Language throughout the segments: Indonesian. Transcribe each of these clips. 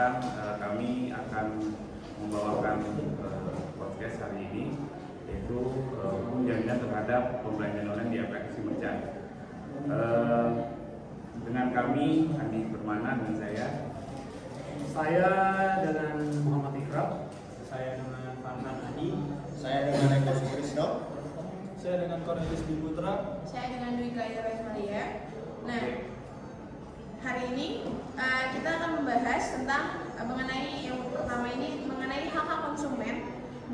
perkenalkan, kami akan membawakan podcast hari ini, yaitu hukum jaminan terhadap pembelanjaan online di aplikasi merchant. Dengan kami, Andi Permana dan saya dengan Muhammad Ikram, Saya dengan Farhan Adi. Saya dengan Eko Sukrisno. Saya dengan Cornelis Biputra. Saya dengan Dwi Kaira Maria. Nah, hari ini kita akan membahas tentang mengenai yang pertama ini mengenai hak-hak konsumen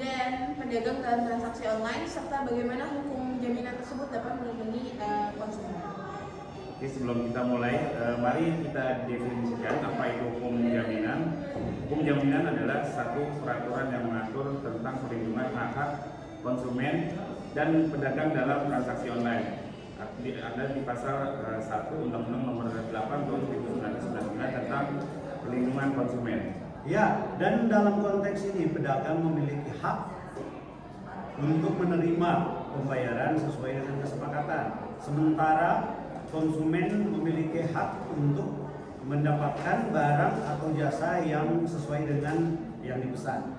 dan pedagang dalam transaksi online serta bagaimana hukum jaminan tersebut dapat melindungi konsumen. Oke, sebelum kita mulai, mari kita definisikan apa itu hukum jaminan. Hukum jaminan adalah satu peraturan yang mengatur tentang perlindungan hak-hak konsumen dan pedagang dalam transaksi online. Ada di pasal 1 Undang-Undang Nomor 8 Tahun 1999 tentang perlindungan konsumen. Ya, dan dalam konteks ini pedagang memiliki hak untuk menerima pembayaran sesuai dengan kesepakatan. Sementara konsumen memiliki hak untuk mendapatkan barang atau jasa yang sesuai dengan yang dipesan.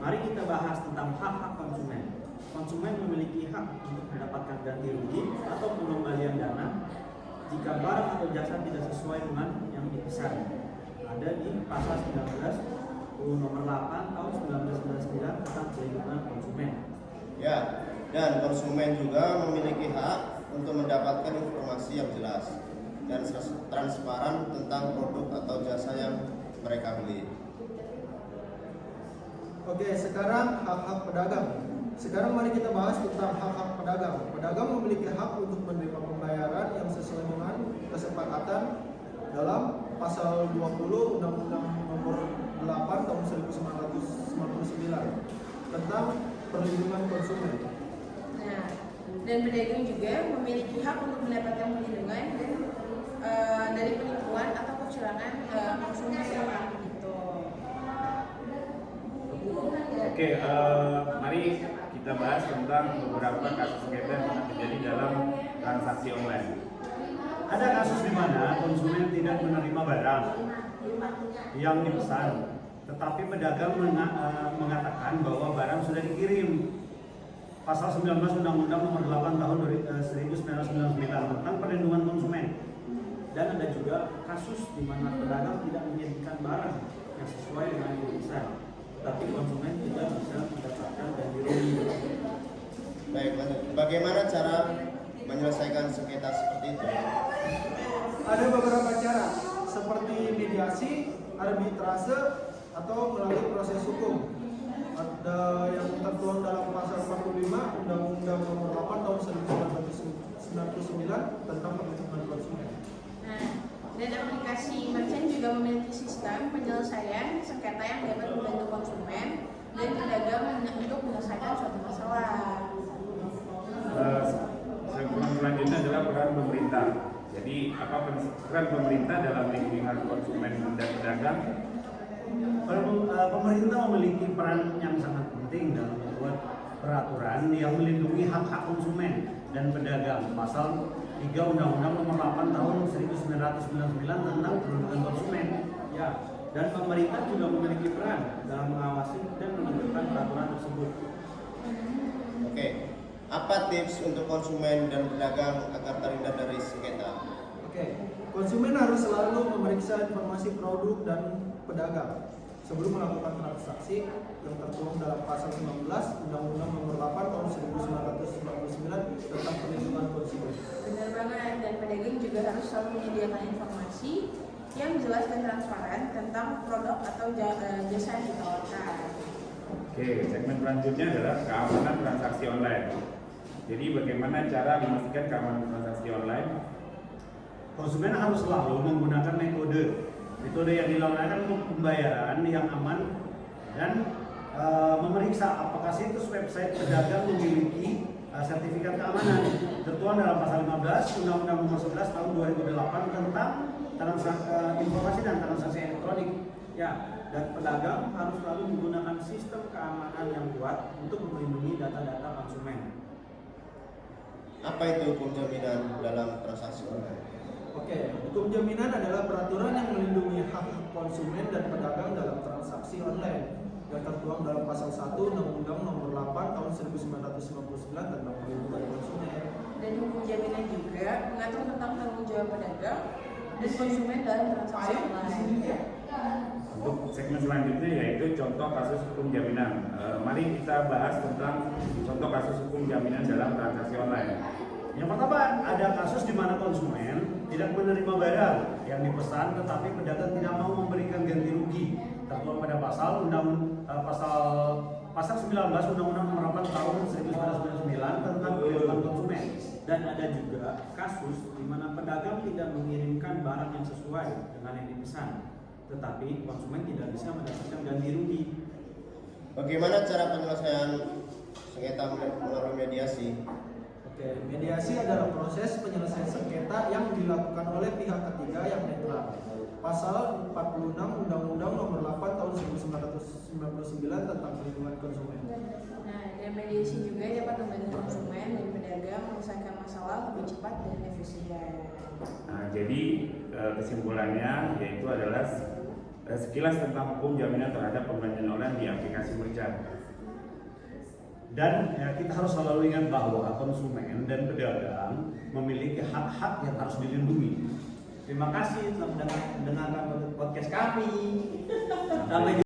Mari kita bahas tentang hak-hak konsumen. Konsumen memiliki hak untuk mendapatkan ganti rugi atau pengembalian dana jika barang atau jasa tidak sesuai dengan yang dipesan. Ada di pasal 19 Nomor 8 Tahun 1999 tentang perlindungan konsumen. Ya, dan konsumen juga memiliki hak untuk mendapatkan informasi yang jelas dan transparan tentang produk atau jasa yang mereka beli. Oke, sekarang hak-hak pedagang. Sekarang mari kita bahas tentang hak-hak pedagang. Pedagang memiliki hak untuk menerima pembayaran yang sesuai dengan kesepakatan dalam pasal 20 Undang-Undang Nomor 8 Tahun 1999 tentang perlindungan konsumen. Nah, dan pedagang juga memiliki hak untuk mendapatkan perlindungan dan dari penipuan atau kecurangan konsumen gitu. Oke, mari kita bahas tentang beberapa kasus sengketa yang pernah terjadi dalam transaksi online. Ada kasus di mana konsumen tidak menerima barang yang dipesan, tetapi pedagang mengatakan bahwa barang sudah dikirim. Pasal 19 Undang-Undang Nomor 8 Tahun 1999 tentang perlindungan konsumen. Dan ada juga kasus di mana pedagang tidak mengirimkan barang yang sesuai dengan yang dipesan, tapi konsumen tidak bisa mendapatkan ganti rugi. Baik, lanjut. Bagaimana cara menyelesaikan sengketa seperti itu? Ada beberapa cara seperti mediasi, arbitrase, atau melalui proses hukum. Ada yang tertuang dalam pasal 45 Undang-Undang Nomor 8 Tahun 1999 tentang perlindungan konsumen. Nah, dan aplikasi merchant juga memiliki sistem penyelesaian sengketa yang dapat membantu konsumen dan pedagang untuk menyelesaikan suatu masalah. Selanjutnya adalah peran pemerintah. Jadi, apa peran pemerintah dalam melindungi hak konsumen dan pedagang? Pemerintah memiliki peran yang sangat penting dalam membuat peraturan yang melindungi hak-hak konsumen dan pedagang. Pasal 3 Undang-Undang Nomor 8 Tahun 1999 tentang perlindungan konsumen. Ya, dan pemerintah juga memiliki peran dalam mengawasi dan menentukan peraturan tersebut. Oke, apa tips untuk konsumen dan pedagang agar terhindar dari sengketa? Oke, konsumen harus selalu memeriksa informasi produk dan pedagang sebelum melakukan transaksi yang tertuang dalam pasal 19 Undang-Undang Nomor 8 Tahun 1999 tentang perlindungan konsumen. Benar banget, dan pedagang juga harus selalu menyediakan informasi yang jelas dan transparan tentang produk atau jasa yang ditawarkan. Oke, segmen selanjutnya adalah keamanan transaksi online. Jadi, bagaimana cara memastikan keamanan transaksi online? Konsumen harus selalu menggunakan metode yang dilakukan untuk pembayaran yang aman dan memeriksa apakah situs website pedagang memiliki sertifikat keamanan tertuang dalam pasal 15 Undang-Undang Nomor 11 Tahun 2008 tentang informasi dan transaksi elektronik. Ya, dan pedagang harus selalu menggunakan sistem keamanan yang kuat untuk melindungi data-data konsumen. Apa itu hukum jaminan dalam transaksi online? Oke, hukum jaminan adalah peraturan yang melindungi hak konsumen dan pedagang dalam transaksi online yang tertuang dalam pasal 1 Undang-Undang Nomor 8 Tahun 1999 tentang perlindungan konsumen. Dan hukum jaminan juga mengatur tentang tanggung jawab pedagang dan konsumen dalam transaksi online. Untuk segmen selanjutnya yaitu contoh kasus hukum jaminan. Mari kita bahas tentang contoh kasus hukum jaminan dalam transaksi online. Yang pertama, ada kasus di mana konsumen tidak menerima barang yang dipesan tetapi pedagang tidak mau memberikan ganti rugi, tertuang pada pasal 19 Undang-Undang Nomor 8 Tahun 1999 tentang perlindungan konsumen. Dan ada juga kasus di mana pedagang tidak mengirimkan barang yang sesuai dengan yang dipesan, tetapi konsumen tidak bisa mendapatkan ganti rugi. Bagaimana cara penyelesaian sengketa melalui mediasi? Oke, mediasi adalah proses penyelesaian sengketa yang dilakukan oleh pihak ketiga yang netral. Pasal 46 Undang-Undang Nomor 8 Tahun 1999 tentang perlindungan konsumen. Nah, dan mediasi juga dapat membantu konsumen dan pedagang menyelesaikan masalah lebih cepat dan efisien. Nah, jadi kesimpulannya yaitu adalah sekilas tentang hukum jaminan terhadap pembelanjaan online di aplikasi merchant. Dan kita harus selalu ingat bahwa konsumen dan pedagang memiliki hak-hak yang harus dilindungi. Terima kasih telah mendengarkan podcast kami. Sampai